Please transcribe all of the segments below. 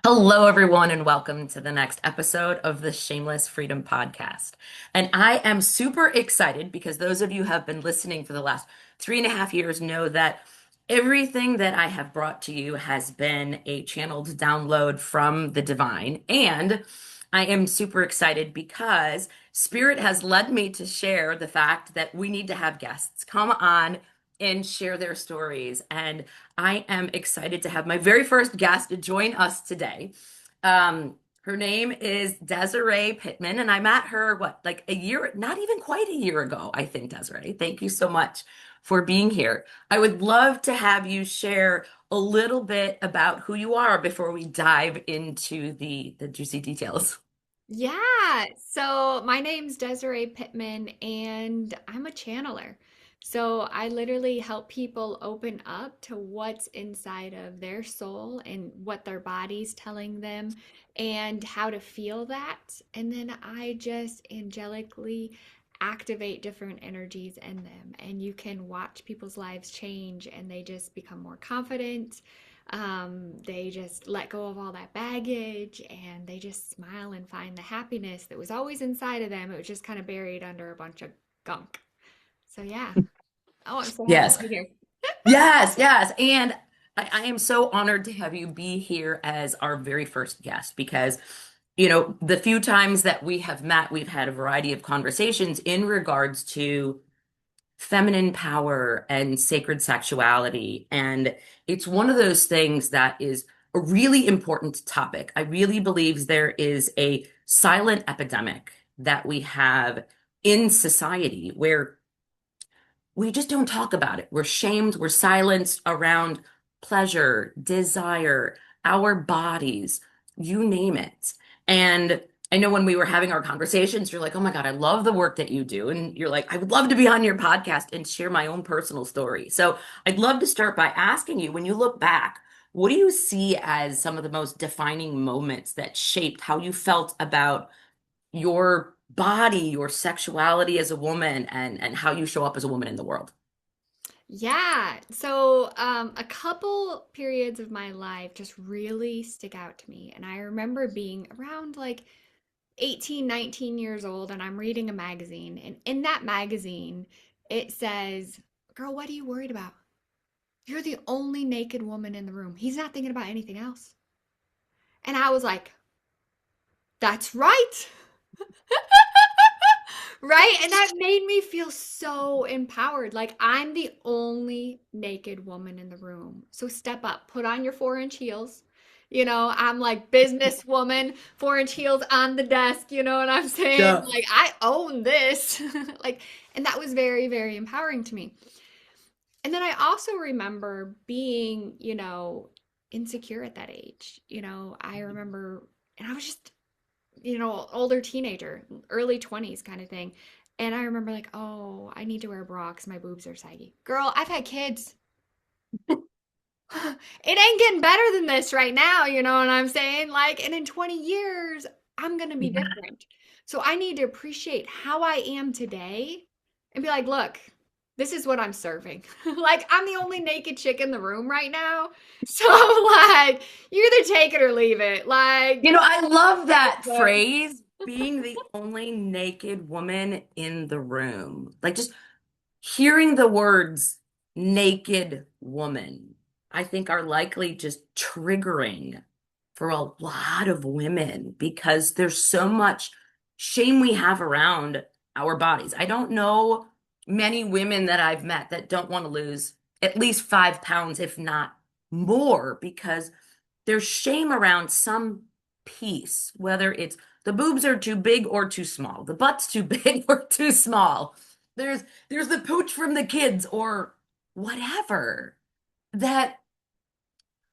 Hello, everyone, and welcome to the next episode of the Shameless Freedom Podcast. And I am super excited because those of you who have been listening for the last 3.5 years know that everything that I have brought to you has been a channeled download from the divine. And I am super excited because Spirit has led me to share the fact that we need to have guests come on and share their stories. And I am excited to have my very first guest join us today. Her name is Desiree Pitman, and I met her, like a year, not even quite a year ago, I think, Desiree. Thank you so much for being here. I would love to have you share a little bit about who you are before we dive into the juicy details. Yeah, so my name's Desiree Pitman and I'm a channeler. So I literally help people open up to what's inside of their soul and what their body's telling them and how to feel that. And then I just angelically activate different energies in them. And you can watch people's lives change and they just become more confident. They just let go of all that baggage and they just smile and find the happiness that was always inside of them. It was just kind of buried under a bunch of gunk. So, yeah. Oh, I'm so happy to Yes, be here. yes. And I am so honored to have you be here as our very first guest because, the few times that we have met, we've had a variety of conversations in regards to feminine power and sacred sexuality. And it's one of those things that is a really important topic. I really believe there is a silent epidemic that we have in society where we just don't talk about it. We're shamed, we're silenced around pleasure, desire, our bodies, you name it. And I know when we were having our conversations, you're like, oh my God, I love the work that you do. And you're like, I would love to be on your podcast and share my own personal story. So I'd love to start by asking you, when you look back, what do you see as some of the most defining moments that shaped how you felt about your body, your sexuality as a woman, and how you show up as a woman in the world? Yeah. So, a couple periods of my life just really stick out to me. And I remember being around like 18, 19 years old, and I'm reading a magazine. And in that magazine, it says, "Girl, what are you worried about? You're the only naked woman in the room. He's not thinking about anything else." And I was like, that's right. Right? And that made me feel so empowered. Like I'm the only naked woman in the room. So step up, put on your 4-inch heels. I'm like businesswoman, 4-inch heels on the desk. You know what I'm saying? Yeah. Like I own this. Like, and that was very, very empowering to me. And then I also remember being, insecure at that age. I remember, and I was just, older teenager, early 20s kind of thing. And I remember like, oh, I need to wear a bra because my boobs are saggy. Girl, I've had kids. It ain't getting better than this right now, you know what I'm saying? Like, and in 20 years, I'm going to be Yeah. different. So I need to appreciate how I am today and be like, look, this is what I'm serving. Like, I'm the only naked chick in the room right now. So, like, you either take it or leave it. Like, I love that but phrase, being the only naked woman in the room. Like just hearing the words naked woman, I think are likely just triggering for a lot of women because there's so much shame we have around our bodies. I don't know many women that I've met that don't want to lose at least 5 pounds, if not more, because there's shame around some piece, whether it's the boobs are too big or too small, the butt's too big or too small. There's the pooch from the kids or whatever. That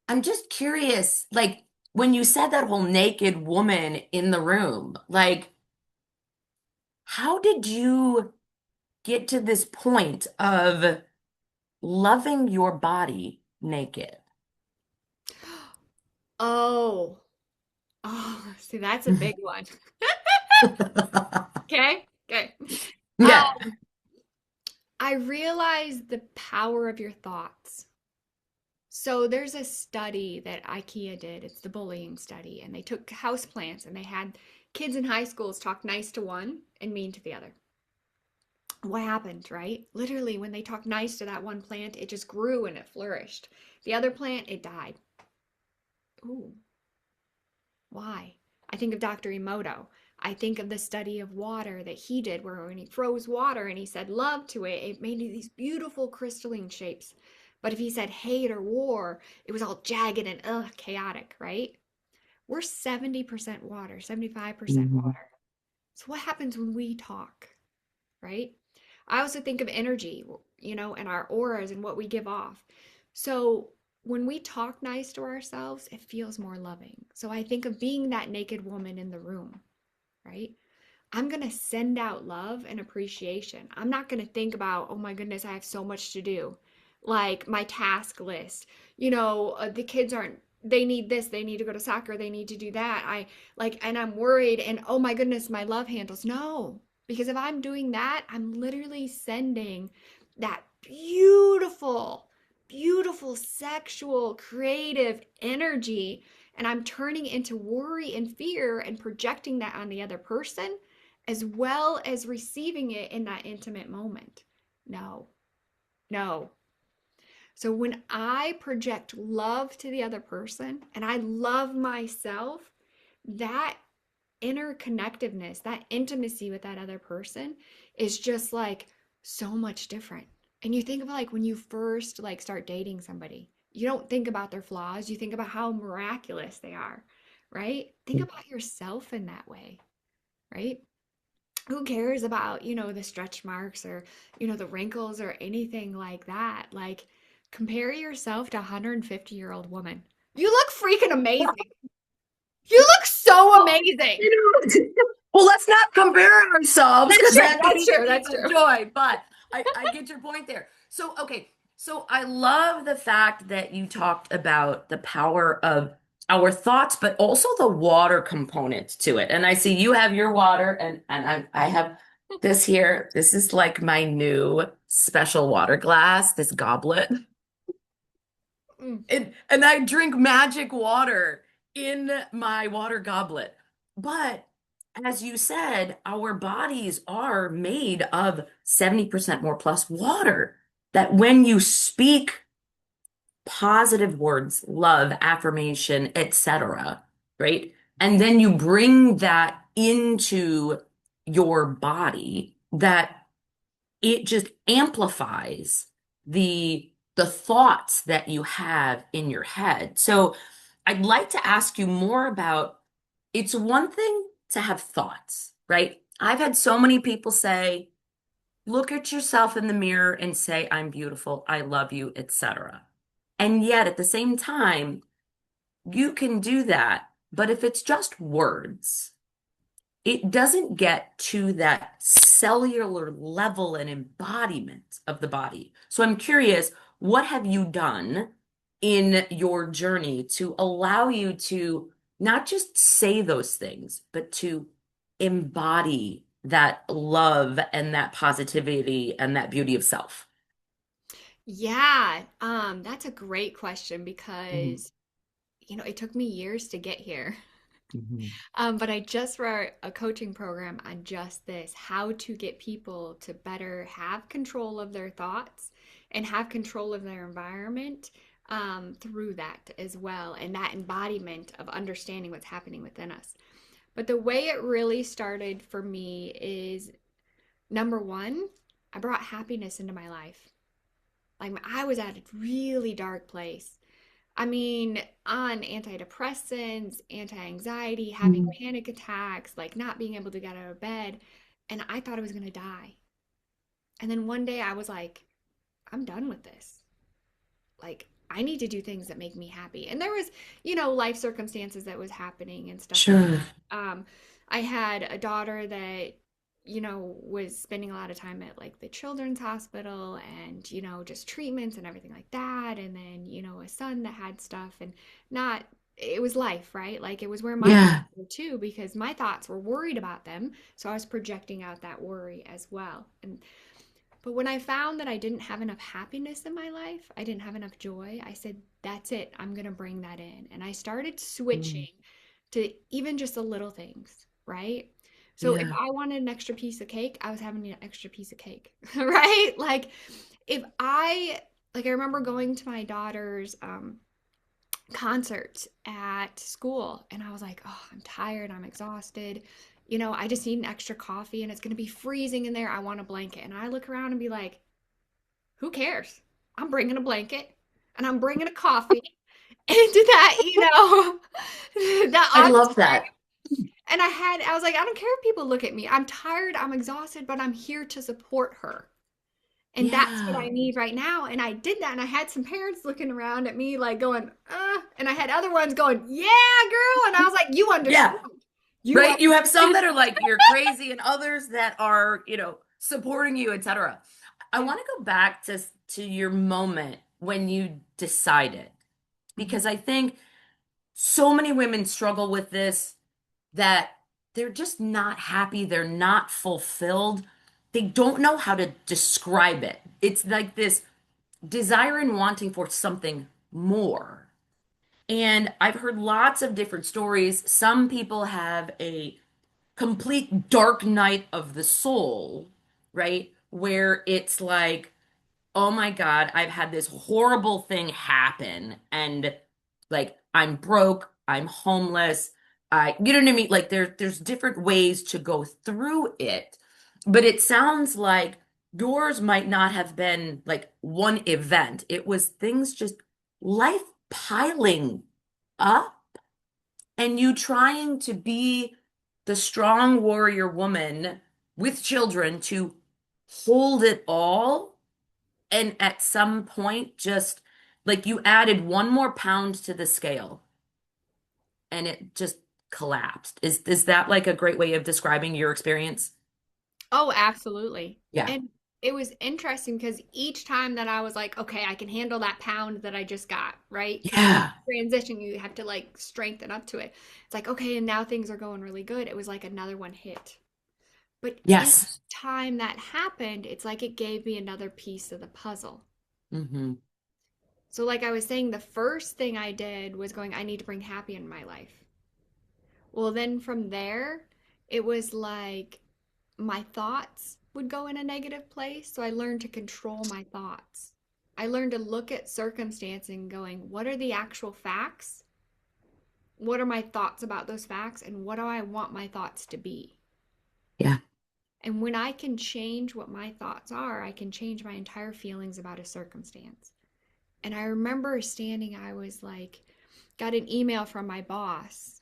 I'm just curious, like when you said that whole naked woman in the room, like how did you get to this point of loving your body naked? oh, see, that's a big one. Okay. Okay. Yeah. I realize the power of your thoughts So there's a study that IKEA did. It's the bullying study, and they took houseplants and they had kids in high schools talk nice to one and mean to the other. What happened, right? Literally, when they talked nice to that one plant, it just grew and it flourished. The other plant, it died. Ooh, why? I think of Dr. Emoto. I think of the study of water that he did, where when he froze water and he said love to it, it made these beautiful crystalline shapes. But if he said hate or war, it was all jagged and chaotic, right? We're 70% water, 75% Mhm. water. So what happens when we talk, right? I also think of energy, and our auras and what we give off. So when we talk nice to ourselves, it feels more loving. So I think of being that naked woman in the room, right? I'm going to send out love and appreciation. I'm not going to think about, oh my goodness, I have so much to do. Like my task list, the kids aren't, they need this, they need to go to soccer, they need to do that. And I'm worried, and oh my goodness, my love handles. No, because if I'm doing that, I'm literally sending that beautiful, beautiful, sexual, creative energy, and I'm turning into worry and fear and projecting that on the other person as well as receiving it in that intimate moment. No, no. So when I project love to the other person and I love myself, that interconnectedness, that intimacy with that other person is just like so much different. And you think about like when you first like start dating somebody, you don't think about their flaws, you think about how miraculous they are, right? Think about yourself in that way, right? Who cares about, the stretch marks or, the wrinkles or anything like that? Like, compare yourself to a 150-year-old woman. You look freaking amazing. You look so amazing. Well, let's not compare ourselves That's because true. that That's true. defeats That's the true. joy. But I get your point there. So, okay. So I love the fact that you talked about the power of our thoughts, but also the water component to it. And I see you have your water and I have this here. This is like my new special water glass, this goblet. Mm. And I drink magic water in my water goblet. But as you said, our bodies are made of 70% more plus water. That when you speak positive words, love, affirmation, etc., right? And then you bring that into your body, that it just amplifies the thoughts that you have in your head. So I'd like to ask you more about, it's one thing to have thoughts, right? I've had so many people say, look at yourself in the mirror and say, I'm beautiful, I love you, etc. And yet at the same time, you can do that, but if it's just words, it doesn't get to that cellular level and embodiment of the body. So I'm curious, what have you done in your journey to allow you to not just say those things, but to embody that love and that positivity and that beauty of self? Yeah, that's a great question Mhm. because, it took me years to get here. Mhm. But I just wrote a coaching program on just this, how to get people to better have control of their thoughts and have control of their environment through that as well, and that embodiment of understanding what's happening within us. But the way it really started for me is number one, I brought happiness into my life. Like I was at a really dark place. I mean, on antidepressants, anti-anxiety, having panic attacks, like not being able to get out of bed, and I thought I was going to die. And then one day I was like, I'm done with this. Like I need to do things that make me happy. And there was, life circumstances that was happening and stuff like Sure. that. I had a daughter that, was spending a lot of time at like the children's hospital and, just treatments and everything like that. And then, a son that had stuff and not, it was life, right? Like it was where my thoughts Yeah. were too, because my thoughts were worried about them. So I was projecting out that worry as well. And But when I found that I didn't have enough happiness in my life, I didn't have enough joy, I said, that's it. I'm going to bring that in. And I started Mm. switching to even just the little things, right? So if Yeah. I wanted an extra piece of cake, I was having an extra piece of cake, right? Like if I, like I remember going to my daughter's concert at school and I was like, oh, I'm tired, I'm exhausted. I just need an extra coffee and it's going to be freezing in there. I want a blanket. And I look around and be like, who cares? I'm bringing a blanket and I'm bringing a coffee into that, that I love that. auditorium. And I was like, I don't care if people look at me. I'm tired, I'm exhausted, but I'm here to support her. And that's what Yeah. I need right now. And I did that. And I had some parents looking around at me like going, and I had other ones going, yeah, girl. And I was like, you Yeah. understand. You Right. You have some understand. that are like, you're crazy, and others that are, supporting you, etc. I Yeah. want to go back to your moment when you decided, Mhm. because I think so many women struggle with this, that they're just not happy, they're not fulfilled. They don't know how to describe it. It's like this desire and wanting for something more. And I've heard lots of different stories. Some people have a complete dark night of the soul, right? Where it's like, oh my God, I've had this horrible thing happen, and like I'm broke, I'm homeless. You know what I mean? Like there's different ways to go through it. But it sounds like yours might not have been like one event. It was things, just life piling up, and you trying to be the strong warrior woman with children to hold it all. And at some point, just like you added one more pound to the scale and it just collapsed. Is that like a great way of describing your experience? Oh, absolutely. Yeah. And it was interesting because each time that I was like, okay, I can handle that pound that I just got, right? Because Yeah. transition, you have to like strengthen up to it. It's like, okay, and now things are going really good. It was like another one hit. But each Yes. time that happened, it's like it gave me another piece of the puzzle. Hmm. So, like I was saying, the first thing I did was going, I need to bring happy in my life. Well, then from there, it was like my thoughts would go in a negative place. So I learned to control my thoughts. I learned to look at circumstance and going, what are the actual facts? What are my thoughts about those facts? And what do I want my thoughts to be? Yeah. And when I can change what my thoughts are, I can change my entire feelings about a circumstance. And I remember standing, I was like, got an email from my boss,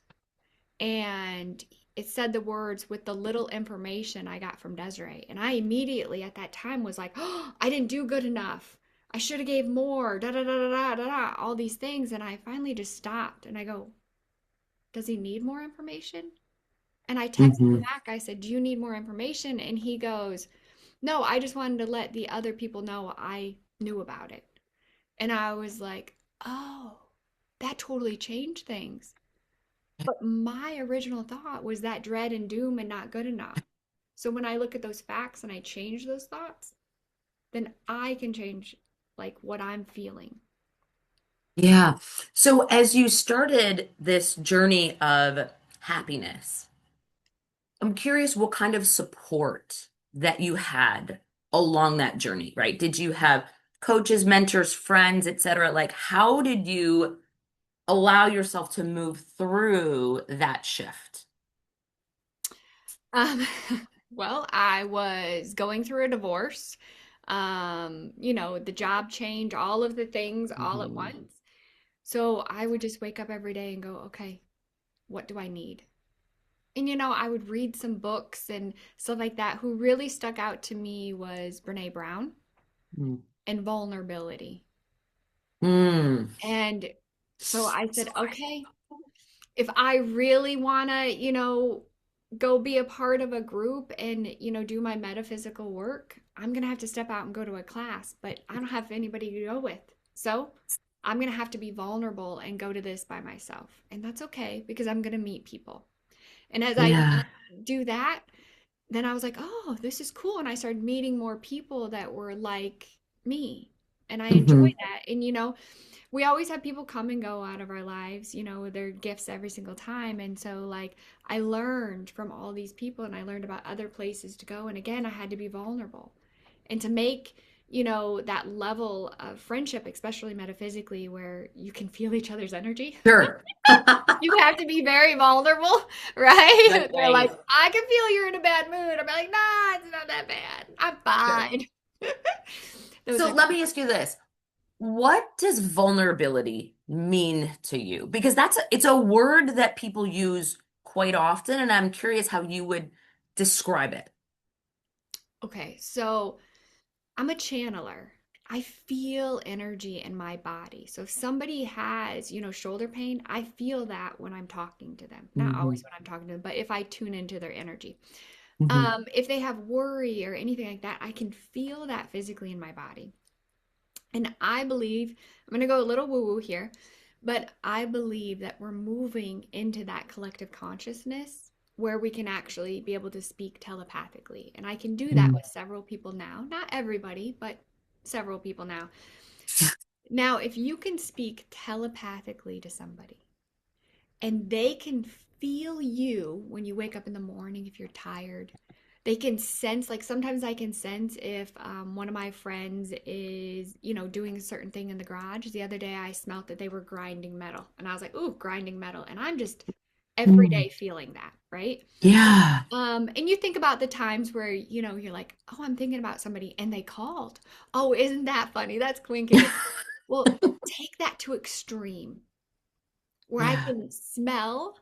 and it said the words, with the little information I got from Desiree. And I immediately at that time was like, oh, I didn't do good enough. I should have gave more, da da da da da da da, all these things. And I finally just stopped and I go, does he need more information? And I texted him Hmm. back. I said, do you need more information? And he goes, no, I just wanted to let the other people know I knew about it. And I was like, oh, that totally changed things. But my original thought was that dread and doom and not good enough. So when I look at those facts and I change those thoughts, then I can change like what I'm feeling. Yeah. So as you started this journey of happiness, I'm curious what kind of support that you had along that journey, right? Did you have coaches, mentors, friends, etc.? Like, how did you allow yourself to move through that shift? Um, well, I was going through a divorce, the job change, all of the things all at Mhm. once. So I would just wake up every day and go, okay, what do I need? And I would read some books and stuff like that. Who really stuck out to me was Brene Brown and vulnerability. Mm. And so I So said, okay, if I really want to, go be a part of a group and, do my metaphysical work, I'm going to have to step out and go to a class, but I don't have anybody to go with. So I'm going to have to be vulnerable and go to this by myself. And that's okay because I'm going to meet people. And as I yeah. do that, then I was like, oh, this is cool. And I started meeting more people that were like me. And I enjoy Hmm. that. And, we always have people come and go out of our lives, their gifts every single time. And so, like, I learned from all these people and I learned about other places to go. And again, I had to be vulnerable. And to make, that level of friendship, especially metaphysically, where you can feel each other's energy, Sure. you have to be very vulnerable, right? They're like, Right. I can feel you're in a bad mood. I'm like, nah, it's not that bad. I'm Sure. fine. Those So type let of me ask you this. What does vulnerability mean to you? Because it's a word that people use quite often, and I'm curious how you would describe it. Okay, so I'm a channeler. I feel energy in my body. So if somebody has, shoulder pain, I feel that when I'm talking to them. Not Hmm. always when I'm talking to them, but if I tune into their energy. Hmm. If they have worry or anything like that, I can feel that physically in my body. And I believe, I'm going to go a little woo woo here, but I believe that we're moving into that collective consciousness where we can actually be able to speak telepathically. And I can do that with several people now. Not everybody, but several people now. Now, if you can speak telepathically to somebody and they can feel you when you wake up in the morning if you're tired, they can sense, like sometimes I can sense if one of my friends is, doing a certain thing in the garage. The other day I smelt that they were grinding metal and I was like, ooh, grinding metal. And I'm just every Mm. day feeling that, right? Yeah. And you think about the times where, you're like, oh, I'm thinking about somebody and they called. Oh, isn't that funny? That's coincidence. Well, take that to extreme where I Yeah. can smell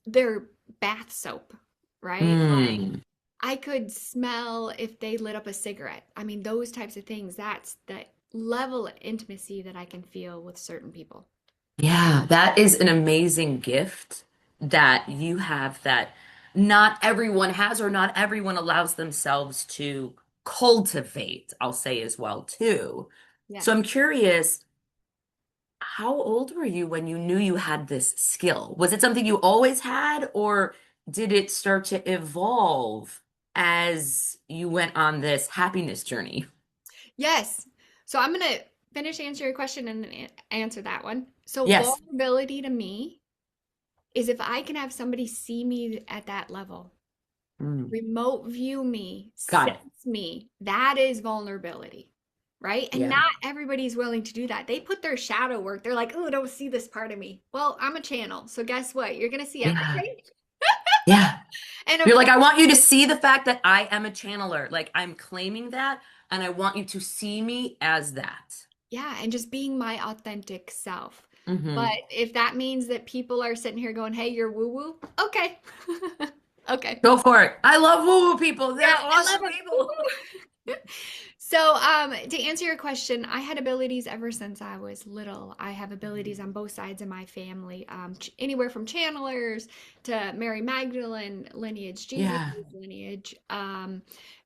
their bath soap, right? Mm. I could smell if they lit up a cigarette. I mean, those types of things. That's the level of intimacy that I can feel with certain people. Yeah, that is an amazing gift that you have that not everyone has or not everyone allows themselves to cultivate, I'll say as well too. So I'm Yes. curious, how old were you when you knew you had this skill? Was it something you always had, or did it start to evolve as you went on this happiness journey? Yes. So I'm going to finish answer your question and then answer that one. So Yes. vulnerability to me is if I can have somebody see me at that level, Mm. remote view me, Got it. sense me, that is vulnerability. Right. And not Yeah. everybody's willing to do that. They put their shadow work. They're like, oh, don't see this part of me. Well, I'm a channel. So guess what? You're going to see Yeah. everything. Yeah. And of You're like, course, I want you to see the fact that I am a channeler. Like, I'm claiming that, and I want you to see me as that. yeah, and just being my authentic self. But Hmm. if that means that people are sitting here going, hey, you're woo woo, okay. Okay. Go for it. I love woo-woo people. Yeah, They're I love awesome it. people. So, to answer your question, I had abilities ever since I was little. I have abilities on both sides of my family, anywhere from channelers to Mary Magdalene lineage, Jesus Yeah. lineage,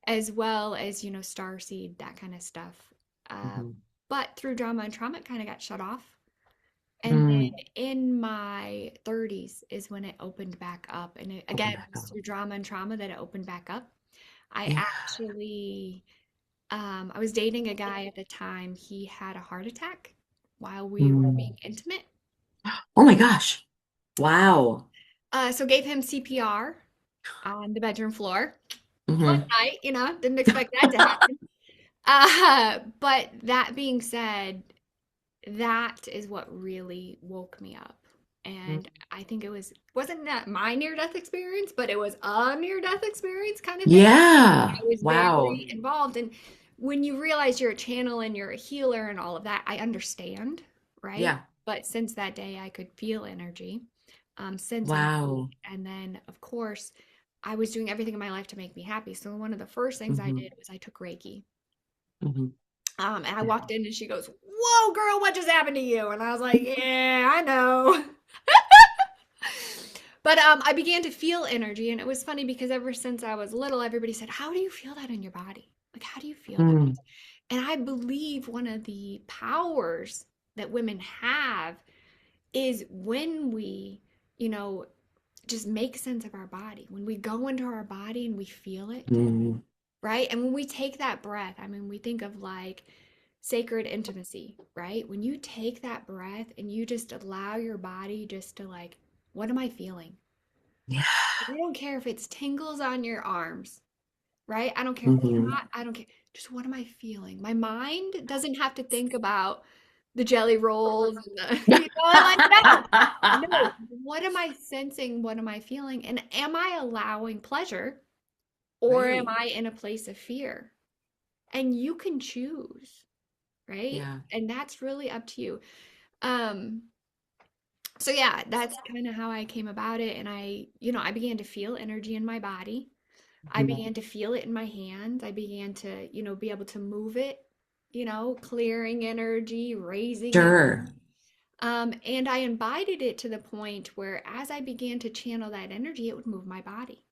as well as, starseed, that kind of stuff. Uh, Hmm. but through drama and trauma, it kind of got shut off. And Mm. then in my 30s is when it opened back up. And it, Open again, it back was up. through drama and trauma that it opened back up. I Yeah. actually I was dating a guy at the time. He had a heart attack while we were Mm. being intimate. Oh my gosh. Wow. So gave him CPR on the bedroom floor. Fun Hmm. night, didn't expect that to happen. But that being said, that is what really woke me up. And I think wasn't that my near-death experience, but it was a near-death experience kind of thing. Yeah. I was Wow. very involved. And when you realize you're a channel and you're a healer and all of that, I understand, right? Yeah. But since that day, I could feel energy, sense energy. Wow. And then, of course, I was doing everything in my life to make me happy. So one of the first things I Hmm. did was I took Reiki. Hmm. And I Yeah. walked in and she goes, whoa, girl, what just happened to you? And I was like, yeah, I know. But I began to feel energy, and it was funny because ever since I was little, everybody said, how do you feel that in your body? Like, how do you feel that? Mm. And I believe one of the powers that women have is when we, you know, just make sense of our body. When we go into our body and we feel it, Mm. right? And when we take that breath, I mean, we think of like sacred intimacy, right? When you take that breath and you just allow your body just to like, what am I feeling? Yeah. I don't care if it's tingles on your arms, right? I don't care if it's Hmm. hot. I don't care. Just what am I feeling? My mind doesn't have to think about the jelly rolls and the, like, no, no. What am I sensing? What am I feeling? And am I allowing pleasure or am Right. I in a place of fear? And you can choose, right? Yeah. And that's really up to you. Um, so yeah, that's kind of how I came about it. And I began to feel energy in my body. I Mhm. began to feel it in my hands. I began to, be able to move it, clearing energy, raising it. Sure. And I embodied it to the point where as I began to channel that energy, it would move my body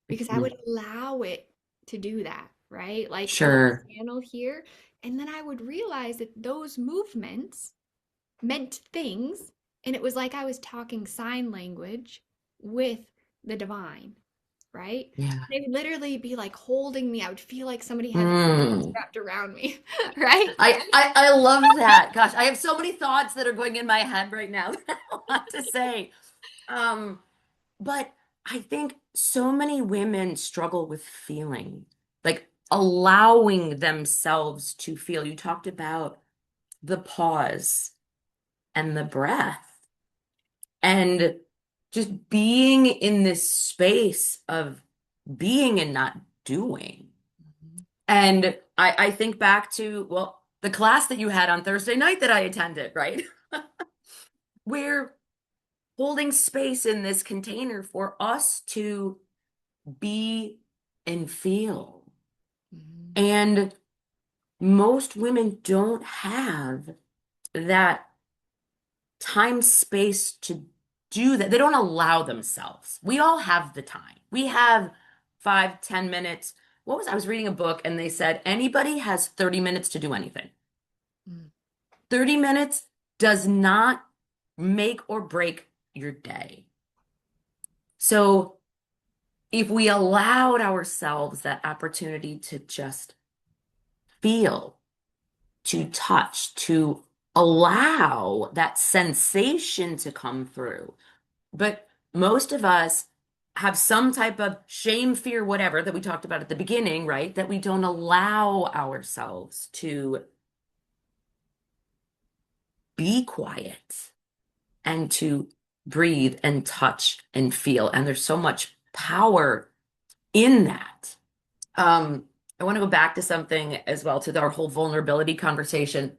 because I would Mhm. allow it to do that, right? Like I would Sure. channel here, and then I would realize that those movements meant things, and it was like I was talking sign language with the divine, right? Yeah. They would literally be like holding me. I would feel like somebody had their arms Mm. wrapped around me, right? I love that. Gosh, I have so many thoughts that are going in my head right now that I want to say. Um, but I think so many women struggle with feeling, like allowing themselves to feel. You talked about the pause and the breath and just being in this space of being and not doing. Mhm. And I think back to, well, the class that you had on Thursday night that I attended, right? We're holding space in this container for us to be and feel. Mhm. And most women don't have that time space to do that. They don't allow themselves. We all have the time. We have 5, 10 minutes. I was reading a book and they said anybody has 30 minutes to do anything. Mm. 30 minutes does not make or break your day. So if we allowed ourselves that opportunity to just feel, to touch, to allow that sensation to come through. But most of us have some type of shame, fear, whatever that we talked about at the beginning, right? That we don't allow ourselves to be quiet and to breathe and touch and feel. And there's so much power in that. Um, I want to go back to something as well, to our whole vulnerability conversation.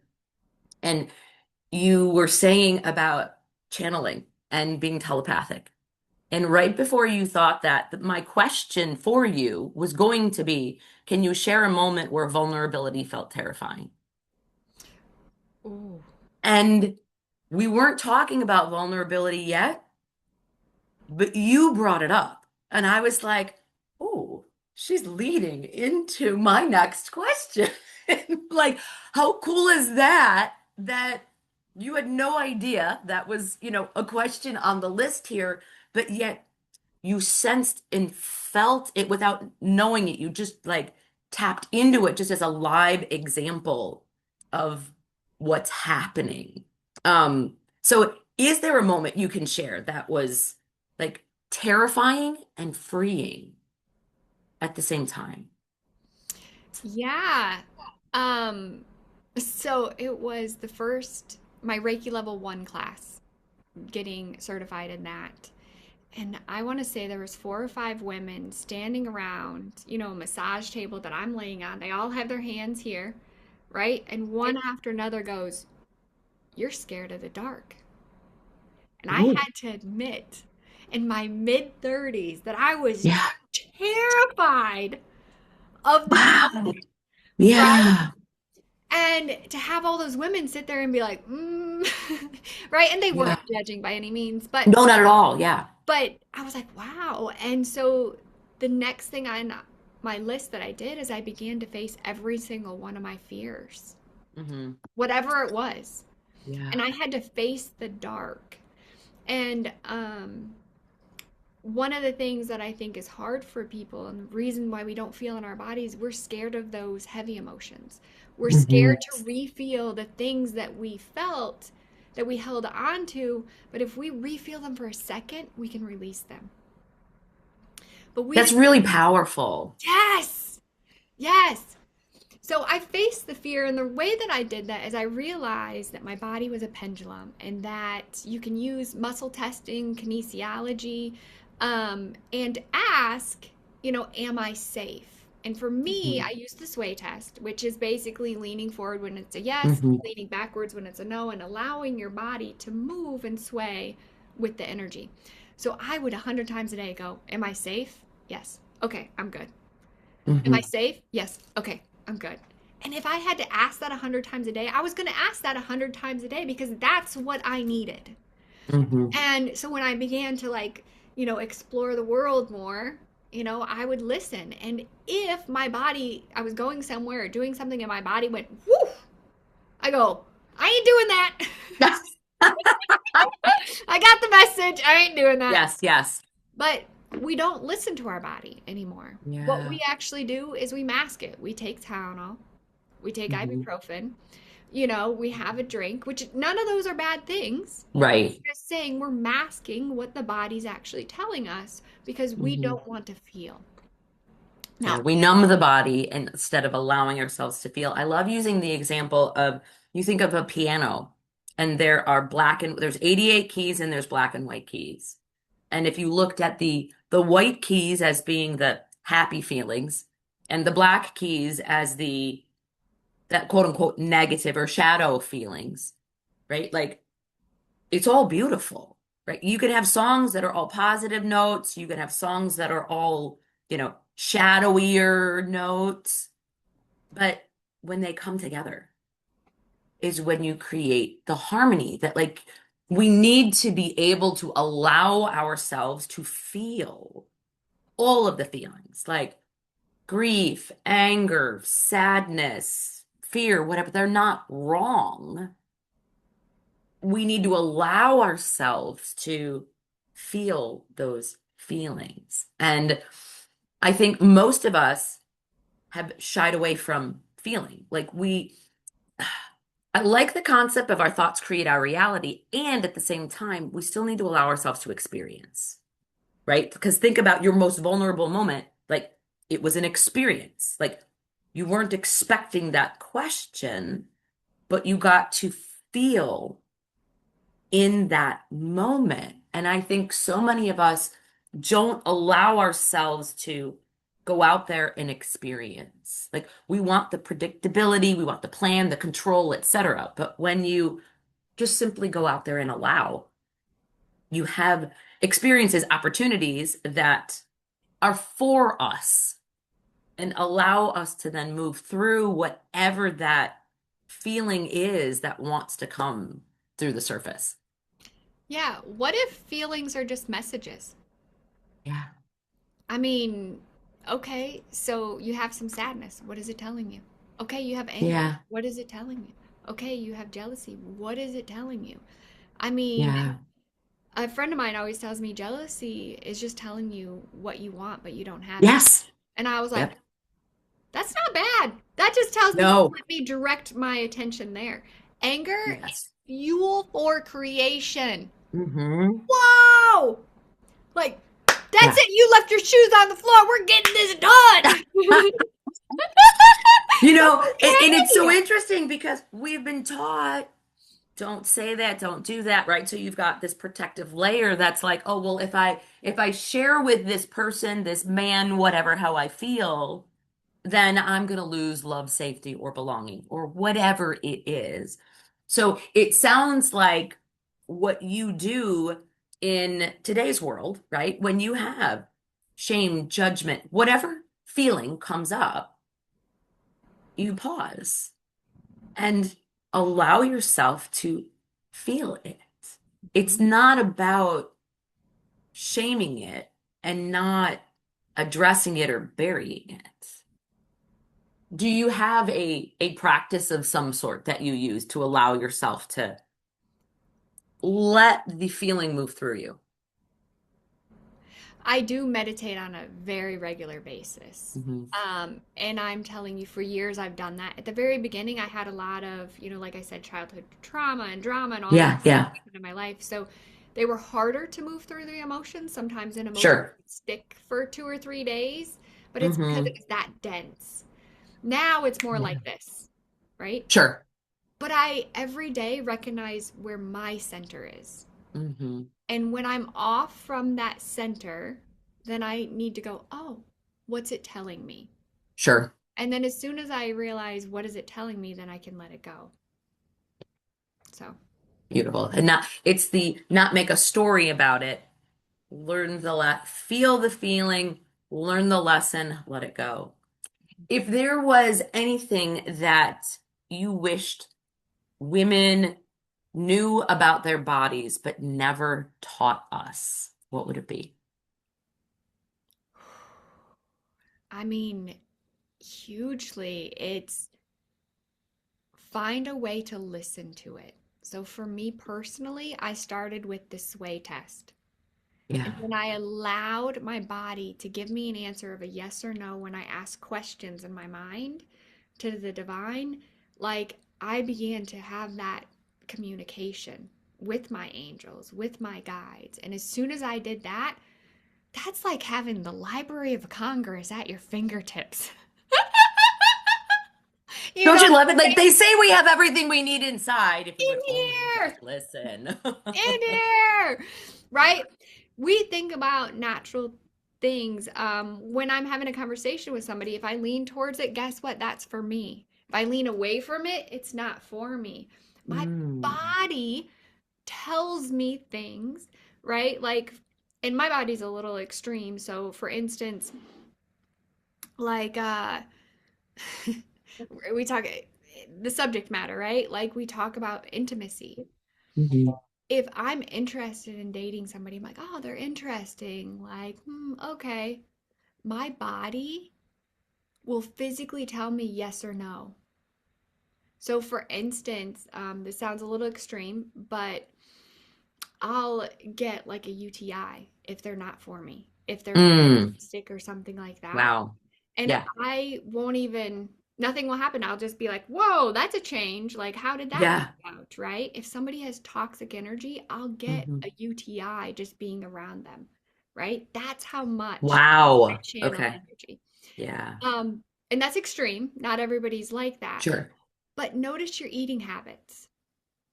And you were saying about channeling and being telepathic. And right before you thought that, my question for you was going to be, can you share a moment where vulnerability felt terrifying? Ooh. And we weren't talking about vulnerability yet, but you brought it up. And I was like, oh, she's leading into my next question. Like, how cool is that? That you had no idea that was, a question on the list here, but yet you sensed and felt it without knowing it. You just like tapped into it just as a live example of what's happening. So is there a moment you can share that was like terrifying and freeing at the same time? Yeah. Um, so it was my Reiki level 1 class, getting certified in that. And I want to say there was 4 or 5 women standing around, a massage table that I'm laying on. They all have their hands here, right? And one after another goes, "You're scared of the dark." And I Ooh, had to admit in my mid 30s that I was yeah. terrified of the Wow. dark, right? Yeah. And to have all those women sit there and be like, right? And they Yeah. weren't judging by any means, but No, not at all. Yeah. I was like, wow. And so the next thing on my list that I did is I began to face every single one of my fears, Hmm. whatever it was. Yeah. And I had to face the dark. And one of the things that I think is hard for people, and the reason why we don't feel in our bodies, we're scared of those heavy emotions. We're Hmm. scared to re-feel the things that we felt, that we held on to, but if we re-feel them for a second, we can release them. But we That's just, really powerful. yes, yes. So I faced the fear, and the way that I did that is I realized that my body was a pendulum and that you can use muscle testing, kinesiology, and ask, am I safe? And for me, Hmm. I use the sway test, which is basically leaning forward when it's a yes, Hmm. leaning backwards when it's a no, and allowing your body to move and sway with the energy. So I would 100 times a day go, am I safe? Yes. Okay, I'm good. Am I Hmm. safe? Yes. Okay, I'm good. And if I had to ask that 100 times a day, I was going to ask that 100 times a day because that's what I needed. Hmm. And so when I began to explore the world more, I would listen. And if my body, I was going somewhere or doing something and my body went, whoo, I go, I ain't doing that. I got the message. I ain't doing that. Yes, yes. But we don't listen to our body anymore. What Yeah. we actually do is we mask it. We take Tylenol, we take Hmm. ibuprofen, we have a drink, which none of those are bad things. It's Right. just saying we're masking what the body's actually telling us because we Hmm. don't want to feel. Yeah, Now, we numb the body instead of allowing ourselves to feel. I love using the example of you think of a piano and there's 88 keys and there's black and white keys. And if you looked at the white keys as being the happy feelings and the black keys as the that quote unquote negative or shadow feelings, right? Like it's all beautiful, right? You could have songs that are all positive notes. You could have songs that are all, shadowier notes. But when they come together is when you create the harmony that, like, we need to be able to allow ourselves to feel all of the feelings, like grief, anger, sadness, fear, whatever. They're not wrong. We need to allow ourselves to feel those feelings. And I think most of us have shied away from feeling. I like the concept of our thoughts create our reality. And at the same time, we still need to allow ourselves to experience, right? Because think about your most vulnerable moment. Like it was an experience. Like you weren't expecting that question, but you got to feel in that moment. And I think so many of us don't allow ourselves to go out there and experience. Like we want the predictability, we want the plan, the control, etc. But when you just simply go out there and allow, you have experiences, opportunities that are for us and allow us to then move through whatever that feeling is that wants to come through the surface. yeah, what if feelings are just messages? Yeah. I mean, okay, so you have some sadness. What is it telling you? Okay, you have anger. Yeah. What is it telling you? Okay, you have jealousy. What is it telling you? I mean, Yeah. a friend of mine always tells me jealousy is just telling you what you want, but you don't have it. Yes. And I was like, Yep. that's not bad. That just tells me, No. let me direct my attention there. Anger is Yes. fuel for creation. Hmm. Whoa! Like, that's Yeah. it. You left your shoes on the floor. We're getting this done. And it's so Okay. interesting because we've been taught, don't say that, don't do that, right? So you've got this protective layer that's like, oh, well, if I share with this person, this man, whatever, how I feel, then I'm going to lose love, safety, or belonging, or whatever it is. So it sounds like what you do in today's world, right? When you have shame, judgment, whatever feeling comes up, you pause and allow yourself to feel it. It's not about shaming it and not addressing it or burying it. Do you have a practice of some sort that you use to allow yourself to let the feeling move through you? I do meditate on a very regular basis. Hmm. And I'm telling you, for years I've done that. At the very beginning, I had a lot of, like I said, childhood trauma and drama and all these Yeah, yeah, things in my life. So they were harder to move through the emotions. Sometimes an emotion sure. would stick for 2 or 3 days, but it's because it Hmm. was that dense. Now it's more Yeah, like this, right? sure. But I every day recognize where my center is. Hmm. And when I'm off from that center, then I need to go, oh, what's it telling me? Sure. And then as soon as I realize what is it telling me, then I can let it go. So, Beautiful. And not, it's the not make a story about it, learn feel the feeling, learn the lesson, let it go. If there was anything that you wished women knew about their bodies but never taught us, what would it be? I mean, hugely, it's find a way to listen to it. So, for me personally, I started with the sway test. And Yeah. when I allowed my body to give me an answer of a yes or no when I asked questions in my mind to the divine, like I began to have that communication with my angels, with my guides. And as soon as I did that, that's like having the Library of Congress at your fingertips. You Don't know, you love it? Like they say we have everything we need inside if we in would only here, just listen. in here, right? We think about natural things. When I'm having a conversation with somebody, if I lean towards it, guess what? That's for me. If I lean away from it, it's not for me. My Mm. body tells me things, right? Like, and my body's a little extreme. So, for instance, like, we talk the subject matter, right? Like, we talk about intimacy. Mhm. If I'm interested in dating somebody, I'm like, oh, they're interesting. Like, okay. My body will physically tell me yes or no. So, for instance, this sounds a little extreme, but I'll get like a UTI if they're not for me, if they're Mm. sick or something like that. Wow. And Yeah. I won't even, nothing will happen. I'll just be like, whoa, that's a change. Like, how did that Yeah. work out, right? If somebody has toxic energy, I'll get Hmm. a UTI just being around them, right? That's how much I Wow. channel Okay. energy. Yeah. Um, and that's extreme. Not everybody's like that. Sure. But notice your eating habits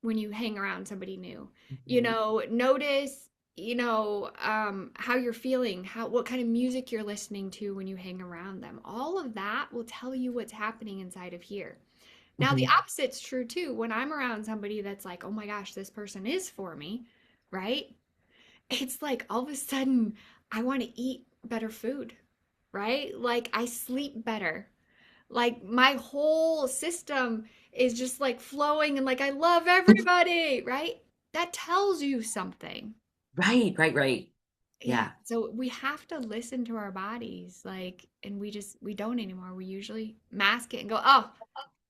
when you hang around somebody new. Mhm. Notice, how you're feeling, what kind of music you're listening to when you hang around them. All of that will tell you what's happening inside of here. Now, the Mhm. opposite's true too. When I'm around somebody that's like, oh my gosh, this person is for me, right? It's like all of a sudden I want to eat better food, right? Like I sleep better. Like my whole system is just like flowing and like I love everybody, right? That tells you something. Right, right, right. Yeah. Yeah. So we have to listen to our bodies, like, and we don't anymore. We usually mask it and go, oh,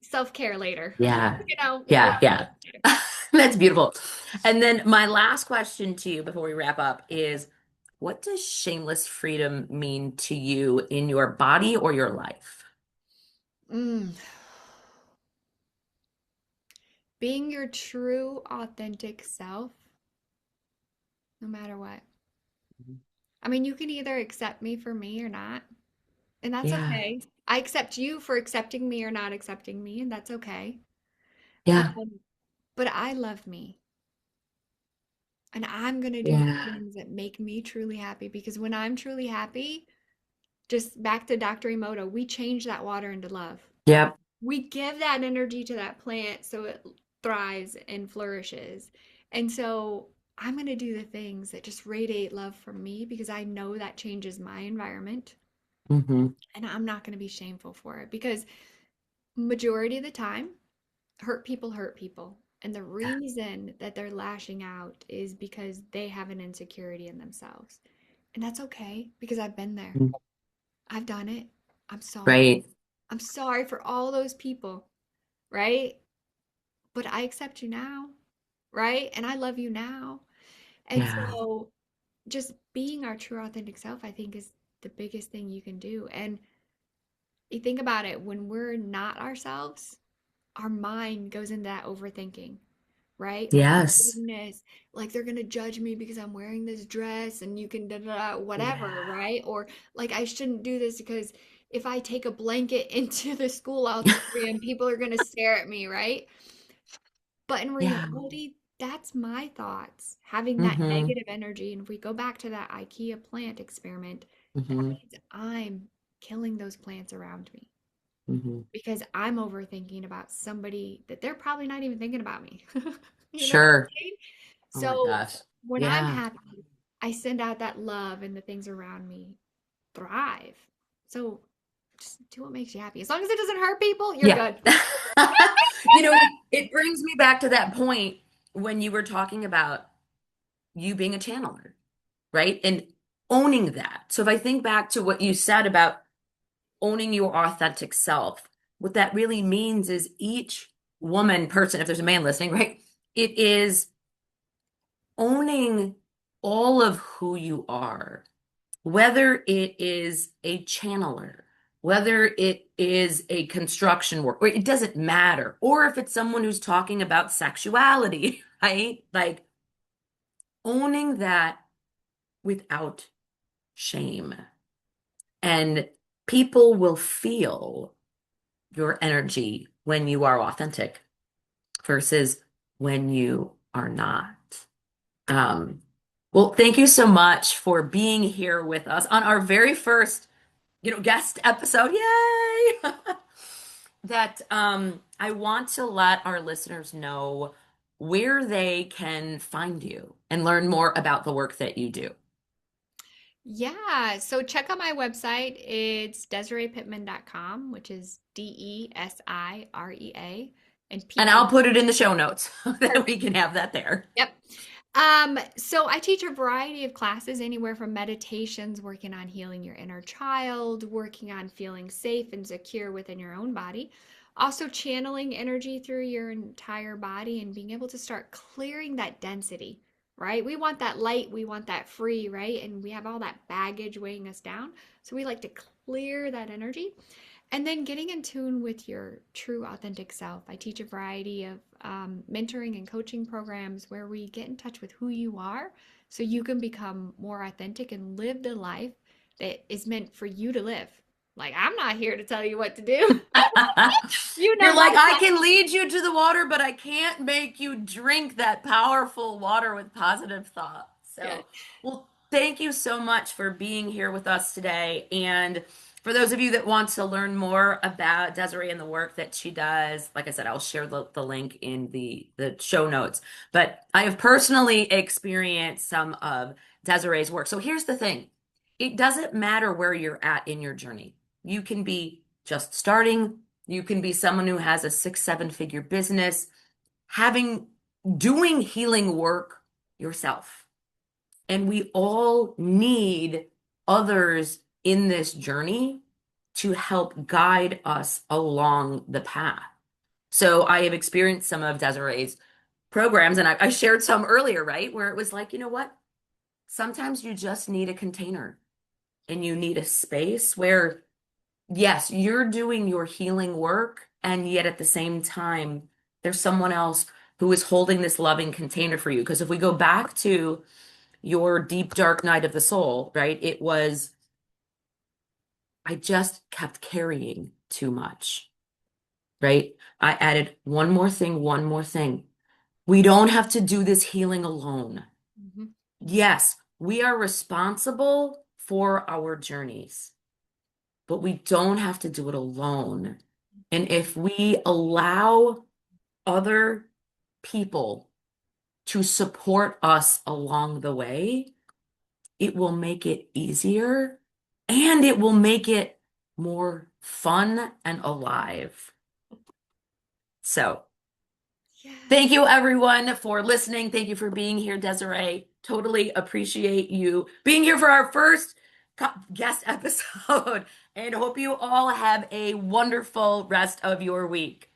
self-care later. Yeah. We'll worry Yeah, about yeah. it later. That's beautiful. And then my last question to you before we wrap up is what does shameless freedom mean to you in your body or your life? Mm. Being your true, authentic self, no matter what. Mhm. I mean, you can either accept me for me or not, and that's Yeah. okay. I accept you for accepting me or not accepting me, and that's okay. Yeah. Um, but I love me, and I'm gonna do the Yeah. things that make me truly happy because when I'm truly happy, just back to Dr. Emoto, we change that water into love. Yep. We give that energy to that plant so it thrives and flourishes. And so I'm gonna do the things that just radiate love from me because I know that changes my environment, Hmm. and I'm not gonna be shameful for it because majority of the time hurt people. And the reason that they're lashing out is because they have an insecurity in themselves. And that's okay because I've been there. I've done it. I'm sorry. Right. I'm sorry for all those people, right? But I accept you now, right? And I love you now. And Yeah. so just being our true authentic self, I think, is the biggest thing you can do. And you think about it, when we're not ourselves, our mind goes into that overthinking, right? Oh my Yes. goodness, like they're gonna judge me because I'm wearing this dress and you can da da da whatever, Yeah. right? Or like I shouldn't do this because if I take a blanket into the school auditorium, people are gonna stare at me, right? But in Yeah. reality, that's my thoughts having that Mm-hmm. negative energy. And if we go back to that IKEA plant experiment, that Mm-hmm. means I'm killing those plants around me Mm-hmm. because I'm overthinking about somebody that they're probably not even thinking about me. You know what I'm Sure. saying? Oh my So gosh. when I'm Yeah. happy, I send out that love and the things around me thrive. So just do what makes you happy. As long as it doesn't hurt people, you're Yeah. good. It brings me back to that point when you were talking about you being a channeler, right? And owning that. So if I think back to what you said about owning your authentic self, what that really means is each woman, person, if there's a man listening, right? It is owning all of who you are, whether it is a channeler, whether it is a construction worker, it doesn't matter. Or if it's someone who's talking about sexuality, right? Like owning that without shame. And people will feel your energy when you are authentic versus when you are not. Um, well, thank you so much for being here with us on our very first, guest episode. Yay! That I want to let our listeners know where they can find you and learn more about the work that you do. Yeah, so check out my website. It's DesireePitman.com, which is Desarea and And P I'll A. put it in the show notes so that we Perfect. can have that there. Yep. So I teach a variety of classes, anywhere from meditations, working on healing your inner child, working on feeling safe and secure within your own body, also channeling energy through your entire body and being able to start clearing that density, right? We want that light, we want that free, right? And we have all that baggage weighing us down. So we like to clear that energy. And then getting in tune with your true authentic self. I teach a variety of mentoring and coaching programs where we get in touch with who you are so you can become more authentic and live the life that is meant for you to live. Like, I'm not here to tell you what to do. You know You're like, my I style. can lead you to the water, but I can't make you drink that powerful water with positive thought. Yeah. So, well, thank you so much for being here with us today. And for those of you that want to learn more about Desiree and the work that she does, like I said, I'll share the link in the show notes. But I have personally experienced some of Desiree's work. So here's the thing. It doesn't matter where you're at in your journey. You can be just starting. You can be someone who has a six, seven figure business, having, doing healing work yourself. And we all need others in this journey to help guide us along the path. So I have experienced some of Desiree's programs, and I shared some earlier, right? Where it was like, you know what? Sometimes you just need a container and you need a space where yes, you're doing your healing work, and yet at the same time, there's someone else who is holding this loving container for you. Because if we go back to your deep, dark night of the soul, right? It was, I just kept carrying too much, right? I added one more thing, one more thing. We don't have to do this healing alone. Mhm. Yes, we are responsible for our journeys, but we don't have to do it alone. And if we allow other people to support us along the way, it will make it easier and it will make it more fun and alive. So, thank Yes. you everyone for listening. Thank you for being here, Desiree. Totally appreciate you being here for our first guest episode and hope you all have a wonderful rest of your week.